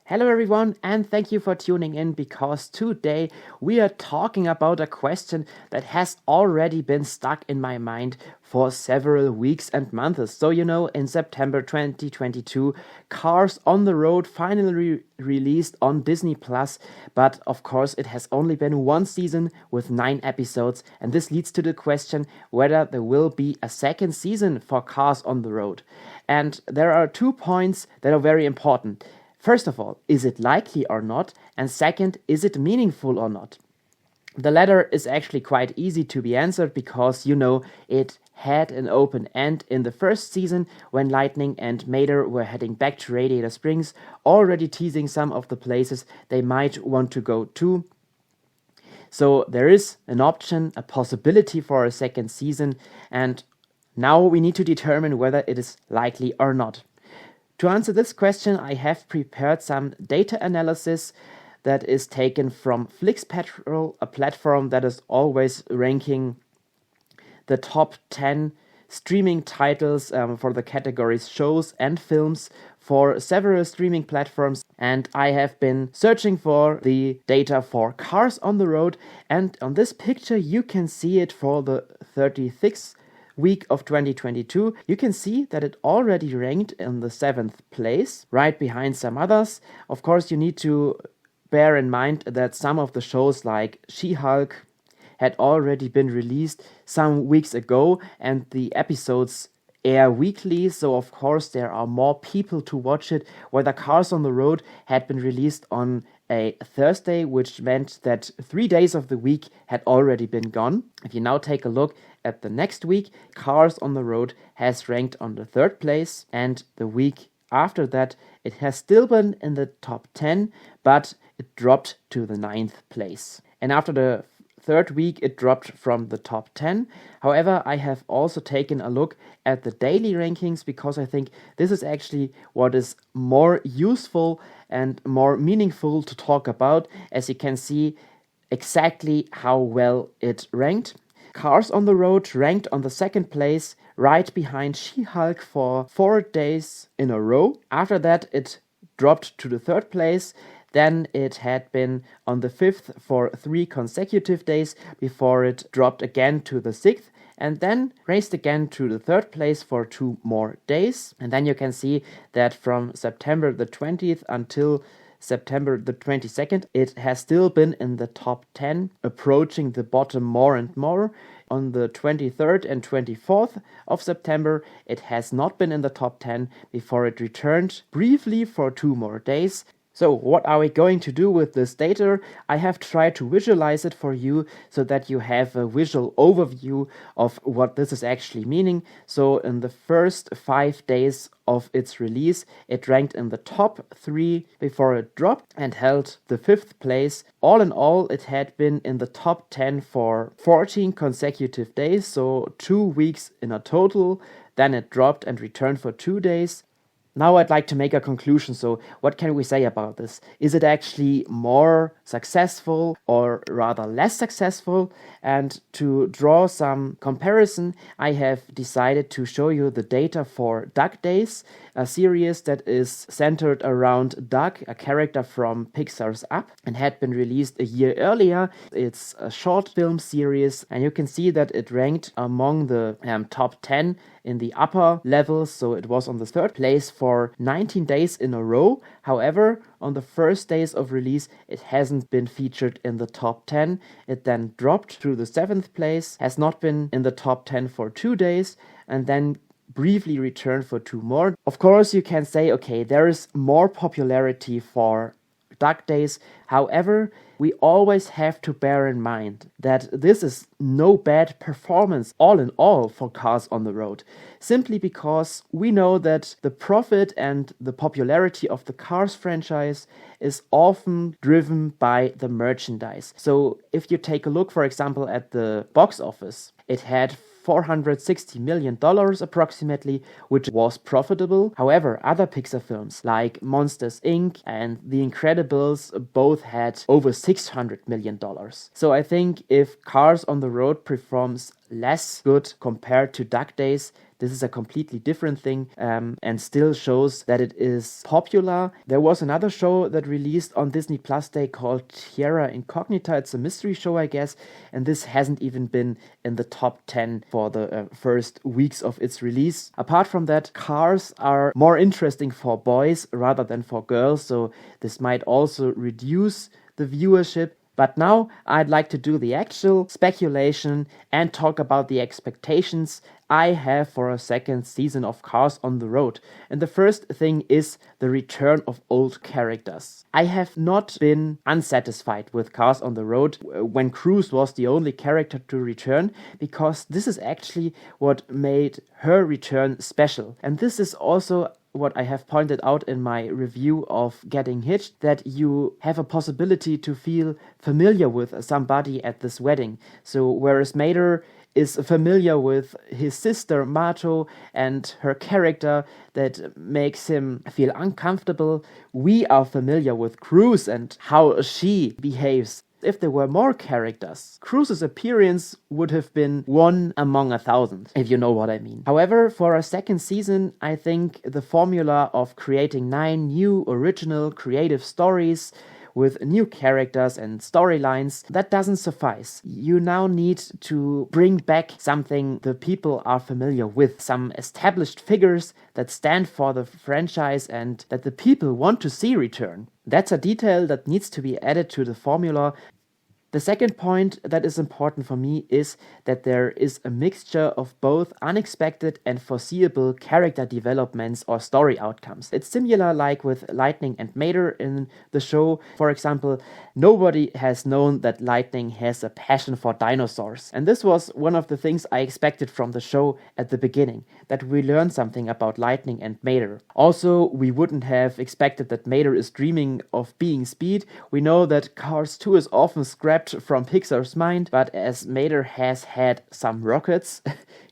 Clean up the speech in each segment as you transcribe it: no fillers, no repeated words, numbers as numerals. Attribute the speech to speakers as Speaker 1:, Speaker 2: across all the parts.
Speaker 1: Hello everyone, and thank you for tuning in because today we are talking about a question that has already been stuck in my mind for several weeks and months. So, in September 2022, Cars on the Road finally released on Disney Plus, but of course, it has only been one season with 9 episodes, and this leads to the question whether there will be a second season for Cars on the Road. And there are 2 points that are very important. First of all, is it likely or not? And second, is it meaningful or not? The latter is actually quite easy to be answered because, it had an open end in the first season when Lightning and Mater were heading back to Radiator Springs, already teasing some of the places they might want to go to. So there is an option, a possibility for a second season, and now we need to determine whether it is likely or not. To answer this question, I have prepared some data analysis that is taken from FlixPetrol, a platform that is always ranking the top 10 streaming titles for the categories shows and films for several streaming platforms. And I have been searching for the data for Cars on the Road. And on this picture, you can see it for the 36th week of 2022, you can see that it already ranked in the 7th place, right behind some others. Of course, you need to bear in mind that some of the shows like She-Hulk had already been released some weeks ago, and the episodes air weekly, so of course there are more people to watch it, whether Cars on the Road had been released on a Thursday, which meant that 3 days of the week had already been gone. If you now take a look at the next week, Cars on the Road has ranked on the 3rd place, and the week after that it has still been in the top 10, but it dropped to the 9th place. And after the 3rd week it dropped from the top 10. However, I have also taken a look at the daily rankings because I think this is actually what is more useful and more meaningful to talk about, as you can see exactly how well it ranked. Cars on the Road ranked on the 2nd place, right behind She-Hulk for 4 days in a row. After that, it dropped to the 3rd place. Then it had been on the 5th for 3 consecutive days before it dropped again to the 6th. And then raised again to the 3rd place for 2 more days. And then you can see that from September the 20th until September the 22nd, it has still been in the top 10, approaching the bottom more and more. On the 23rd and 24th of September, it has not been in the top 10 before it returned briefly for 2 more days. So what are we going to do with this data? I have tried to visualize it for you so that you have a visual overview of what this is actually meaning. So in the first 5 days of its release, it ranked in the top 3 before it dropped and held the 5th place. All in all, it had been in the top 10 for 14 consecutive days, so 2 weeks in a total. Then it dropped and returned for 2 days. Now I'd like to make a conclusion. So what can we say about this? Is it actually more successful or rather less successful? And to draw some comparison, I have decided to show you the data for Duck Days, a series that is centered around Duck, a character from Pixar's Up, and had been released a year earlier. It's a short film series, and you can see that it ranked among the top 10 in the upper levels, so it was on the 3rd place for 19 days in a row. However, on the first days of release, it hasn't been featured in the top 10. It then dropped to the 7th place, has not been in the top 10 for 2 days, and then briefly returned for 2 more. Of course, you can say, okay, there is more popularity for Duck Days. However, we always have to bear in mind that this is no bad performance all in all for Cars on the Road, simply because we know that the profit and the popularity of the Cars franchise is often driven by the merchandise. So if you take a look, for example, at the box office, it had $460 million approximately, which was profitable. However, other Pixar films like Monsters Inc. and The Incredibles both had over $600 million. So I think if Cars on the Road performs less good compared to Duck Days. This is a completely different thing, and still shows that it is popular. There was another show that released on Disney Plus Day called Terra Incognita. It's a mystery show, I guess, and this hasn't even been in the top 10 for the first weeks of its release. Apart from that, Cars are more interesting for boys rather than for girls, so this might also reduce the viewership. But now I'd like to do the actual speculation and talk about the expectations I have for a second season of Cars on the Road. And the first thing is the return of old characters. I have not been unsatisfied with Cars on the Road when Cruz was the only character to return, because this is actually what made her return special. And this is also what I have pointed out in my review of Getting Hitched, that you have a possibility to feel familiar with somebody at this wedding. So whereas Mater is familiar with his sister Mato and her character that makes him feel uncomfortable, we are familiar with Cruz and how she behaves. If there were more characters, Cruz's appearance would have been one among 1,000, if you know what I mean. However, for a second season, I think the formula of creating 9 new original creative stories with new characters and storylines, that doesn't suffice. You now need to bring back something the people are familiar with, some established figures that stand for the franchise and that the people want to see return. That's a detail that needs to be added to the formula. The second point that is important for me is that there is a mixture of both unexpected and foreseeable character developments or story outcomes. It's similar like with Lightning and Mater in the show. For example, nobody has known that Lightning has a passion for dinosaurs. And this was one of the things I expected from the show at the beginning, that we learn something about Lightning and Mater. Also, we wouldn't have expected that Mater is dreaming of being Speed. We know that Cars 2 is often scrapped from Pixar's mind, but as Mater has had some rockets,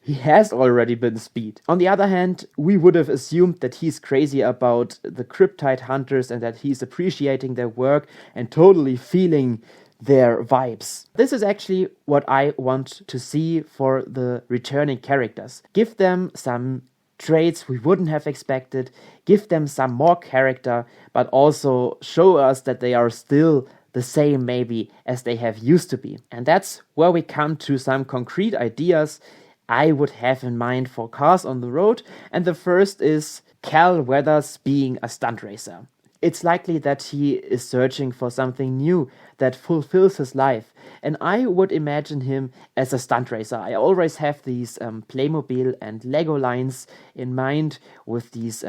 Speaker 1: he has already been Speed. On the other hand, we would have assumed that he's crazy about the Kryptide hunters and that he's appreciating their work and totally feeling their vibes. This is actually what I want to see for the returning characters. Give them some traits we wouldn't have expected, give them some more character, but also show us that they are still the same maybe as they have used to be. And that's where we come to some concrete ideas I would have in mind for Cars on the Road. And the first is Cal Weathers being a stunt racer. It's likely that he is searching for something new that fulfills his life. And I would imagine him as a stunt racer. I always have these Playmobil and Lego lines in mind with these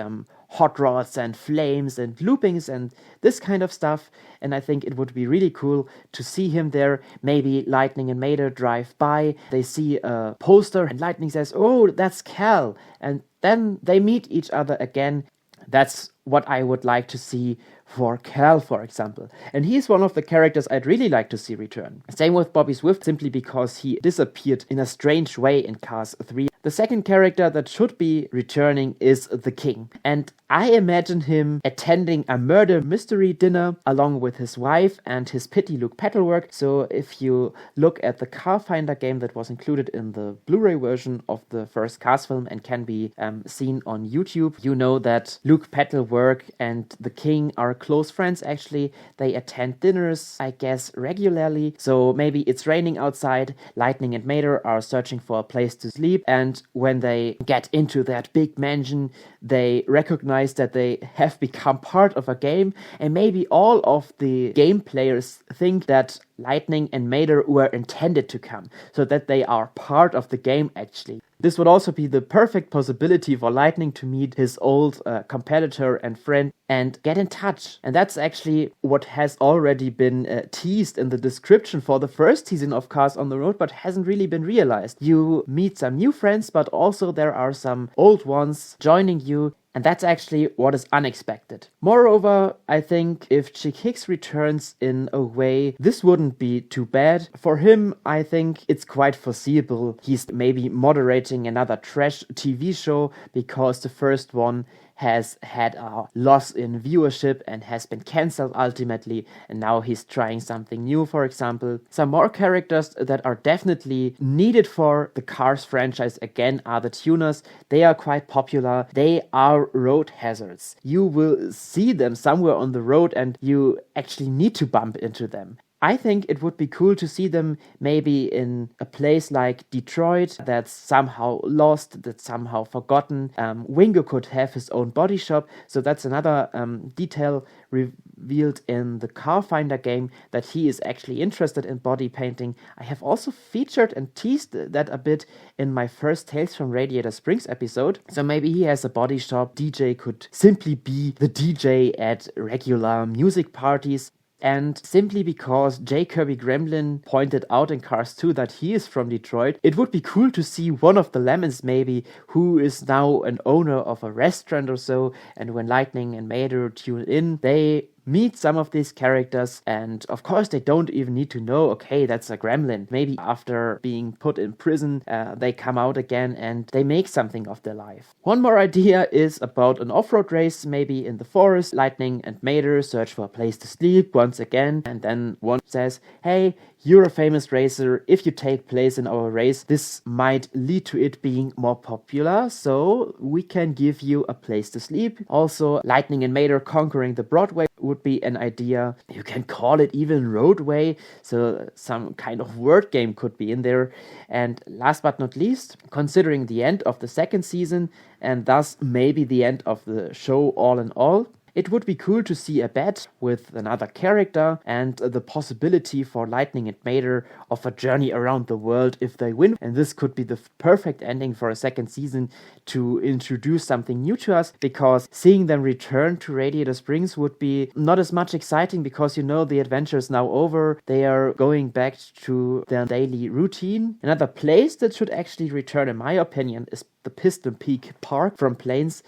Speaker 1: hot rods and flames and loopings and this kind of stuff. And I think it would be really cool to see him there. Maybe Lightning and Mater drive by, they see a poster and Lightning says, "Oh, that's Cal." And then they meet each other again. That's what I would like to see for Cal, for example. And he's one of the characters I'd really like to see return. Same with Bobby Swift, simply because he disappeared in a strange way in Cars 3. The second character that should be returning is the King. And I imagine him attending a murder mystery dinner along with his wife and his pitty Luke Petalwork. So if you look at the Car Finder game that was included in the Blu-ray version of the first Cars film and can be seen on YouTube, you know that Luke Petalwork and the King are close friends actually. They attend dinners, I guess, regularly. So maybe it's raining outside, Lightning and Mater are searching for a place to sleep, and when they get into that big mansion, they recognize that they have become part of a game, and maybe all of the game players think that Lightning and Mater were intended to come, so that they are part of the game actually. This would also be the perfect possibility for Lightning to meet his old competitor and friend and get in touch. And that's actually what has already been teased in the description for the first season of Cars on the Road, but hasn't really been realized. You meet some new friends, but also there are some old ones joining you. And that's actually what is unexpected. Moreover, I think if Chick Hicks returns in a way, this wouldn't be too bad. For him, I think it's quite foreseeable. He's maybe moderating another trash TV show because the first one has had a loss in viewership and has been cancelled ultimately, and now he's trying something new, for example. Some more characters that are definitely needed for the Cars franchise again are the tuners. They are quite popular. They are road hazards. You will see them somewhere on the road and you actually need to bump into them. I think it would be cool to see them maybe in a place like Detroit that's somehow lost, that's somehow forgotten. Wingo could have his own body shop, so that's another detail revealed in the Car Finder game, that he is actually interested in body painting. I have also featured and teased that a bit in my first Tales from Radiator Springs episode, so maybe he has a body shop. DJ could simply be the DJ at regular music parties. And simply because J. Kirby Gremlin pointed out in Cars 2 that he is from Detroit, it would be cool to see one of the Lemons maybe, who is now an owner of a restaurant or so, and when Lightning and Mater tune in, they meet some of these characters, and of course they don't even need to know, okay, that's a gremlin. Maybe after being put in prison, they come out again and they make something of their life. One more idea is about an off-road race, maybe in the forest. Lightning and Mater search for a place to sleep once again, and then one says, hey, you're a famous racer. If you take place in our race, this might lead to it being more popular, so we can give you a place to sleep. Also, Lightning and Mater conquering the Broadway would be an idea. You can call it even Roadway, so some kind of word game could be in there. And last but not least, considering the end of the second season, and thus maybe the end of the show all in all, it would be cool to see a bet with another character and the possibility for Lightning and Mater of a journey around the world if they win. And this could be the perfect ending for a second season to introduce something new to us, because seeing them return to Radiator Springs would be not as much exciting because, you know, the adventure is now over. They are going back to their daily routine. Another place that should actually return, in my opinion, is the Piston Peak Park from Plains,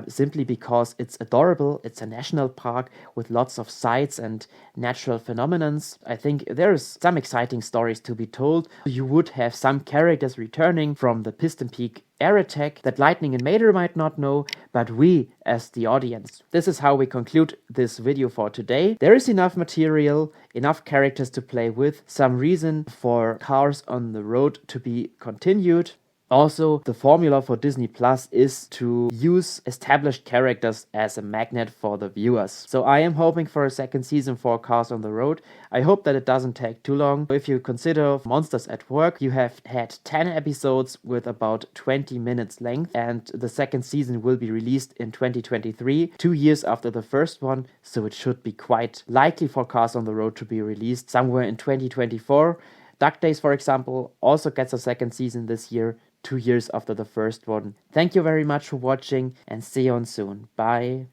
Speaker 1: simply because it's adorable. It's a national park with lots of sights and natural phenomenons. I think there's some exciting stories to be told. You would have some characters returning from the Piston Peak air attack that Lightning and Mater might not know, but we as the audience. This is how we conclude this video for today. There is enough material, enough characters to play with, some reason for Cars on the Road to be continued. Also, the formula for Disney Plus is to use established characters as a magnet for the viewers. So I am hoping for a second season for Cars on the Road. I hope that it doesn't take too long. If you consider Monsters at Work, you have had 10 episodes with about 20 minutes length, and the second season will be released in 2023, 2 years after the first one, so it should be quite likely for Cars on the Road to be released somewhere in 2024. Duck Days, for example, also gets a second season this year, 2 years after the first one. Thank you very much for watching and see you on soon. Bye.